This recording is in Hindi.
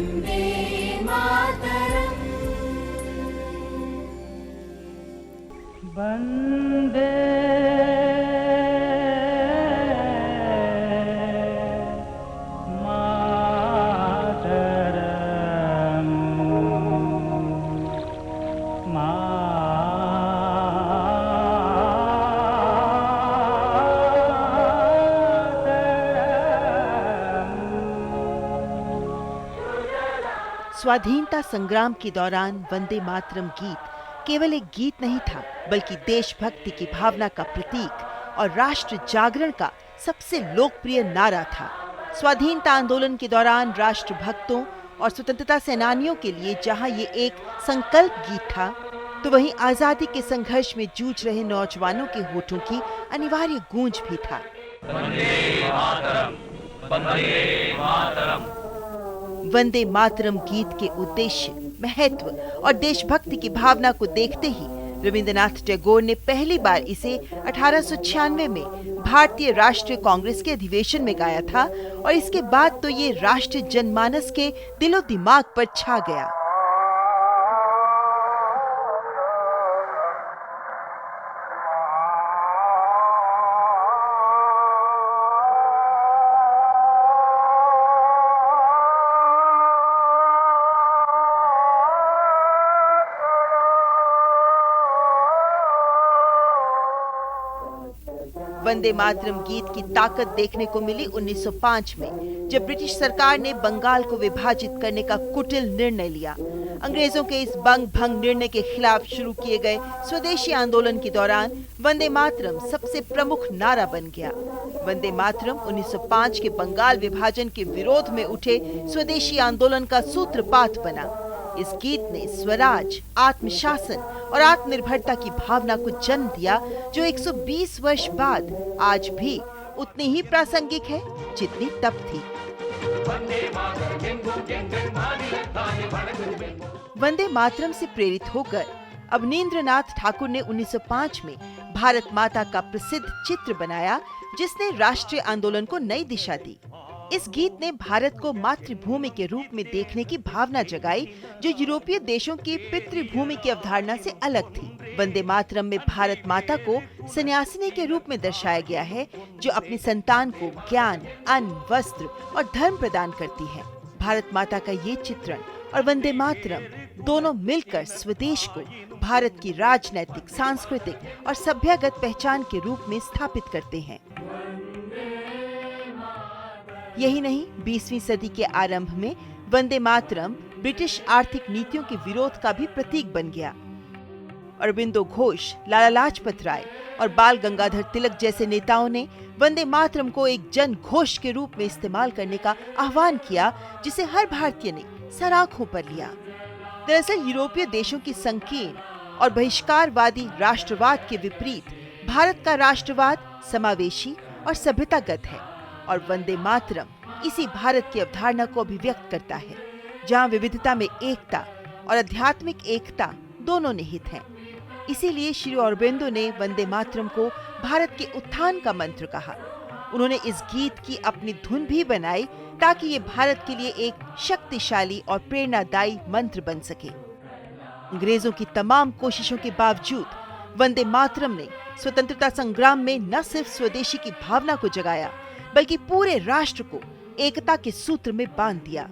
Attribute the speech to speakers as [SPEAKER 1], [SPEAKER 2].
[SPEAKER 1] वंदे मातरम,
[SPEAKER 2] स्वाधीनता संग्राम के दौरान वंदे मातरम गीत केवल एक गीत नहीं था, बल्कि देशभक्ति की भावना का प्रतीक और राष्ट्र जागरण का सबसे लोकप्रिय नारा था। स्वाधीनता आंदोलन के दौरान राष्ट्रभक्तों और स्वतंत्रता सेनानियों के लिए जहां ये एक संकल्प गीत था, तो वहीं आजादी के संघर्ष में जूझ रहे नौजवानों के होठों की अनिवार्य गूंज भी था। वंदे मातरम गीत के उद्देश्य, महत्व और देशभक्ति की भावना को देखते ही रविंद्रनाथ टैगोर ने पहली बार इसे 1896 में भारतीय राष्ट्रीय कांग्रेस के अधिवेशन में गाया था और इसके बाद तो ये राष्ट्रीय जनमानस के दिलो दिमाग पर छा गया। वंदे मातरम गीत की ताकत देखने को मिली 1905 में, जब ब्रिटिश सरकार ने बंगाल को विभाजित करने का कुटिल निर्णय लिया। अंग्रेजों के इस बंग भंग निर्णय के खिलाफ शुरू किए गए स्वदेशी आंदोलन के दौरान वंदे मातरम सबसे प्रमुख नारा बन गया। वंदे मातरम 1905 के बंगाल विभाजन के विरोध में उठे स्वदेशी आंदोलन का सूत्रपात बना। इस गीत ने स्वराज, आत्मशासन और आत्मनिर्भरता की भावना को जन्म दिया, जो 120 वर्ष बाद आज भी उतनी ही प्रासंगिक है जितनी तब थी। वंदे मातरम से प्रेरित होकर अवनींद्रनाथ ठाकुर ने 1905 में भारत माता का प्रसिद्ध चित्र बनाया, जिसने राष्ट्रीय आंदोलन को नई दिशा दी। इस गीत ने भारत को मातृभूमि के रूप में देखने की भावना जगाई, जो यूरोपीय देशों की पितृभूमि की अवधारणा से अलग थी। वंदे मातरम में भारत माता को सन्यासिनी के रूप में दर्शाया गया है, जो अपनी संतान को ज्ञान, अन्न, वस्त्र और धर्म प्रदान करती है। भारत माता का ये चित्रण और वंदे मातरम दोनों मिलकर स्वदेश को भारत की राजनैतिक, सांस्कृतिक और सभ्यगत पहचान के रूप में स्थापित करते हैं। यही नहीं, 20वीं सदी के आरंभ में वंदे मातरम ब्रिटिश आर्थिक नीतियों के विरोध का भी प्रतीक बन गया। अरबिंदो घोष, लाला लाजपत राय और बाल गंगाधर तिलक जैसे नेताओं ने वंदे मातरम को एक जन घोष के रूप में इस्तेमाल करने का आह्वान किया, जिसे हर भारतीय ने सर आंखों पर लिया। दरअसल यूरोपीय देशों की संकीर्ण और बहिष्कारवादी राष्ट्रवाद के विपरीत भारत का राष्ट्रवाद समावेशी और सभ्यतागत है, और वंदे मातरम इसी भारत की अवधारणा को अभिव्यक्त करता है, जहां विविधता में एकता और आध्यात्मिक एकता दोनों निहित हैं। इसीलिए श्री अरबिंदो ने वंदे मातरम को भारत के उत्थान का मंत्र कहा। उन्होंने इस गीत की अपनी धुन भी बनाई, ताकि ये भारत के लिए एक शक्तिशाली और प्रेरणादायी मंत्र बन सके। अंग्रेजों की तमाम कोशिशों के बावजूद वंदे मातरम ने स्वतंत्रता संग्राम में न सिर्फ स्वदेशी की भावना को जगाया, बल्कि पूरे राष्ट्र को एकता के सूत्र में बांध दिया।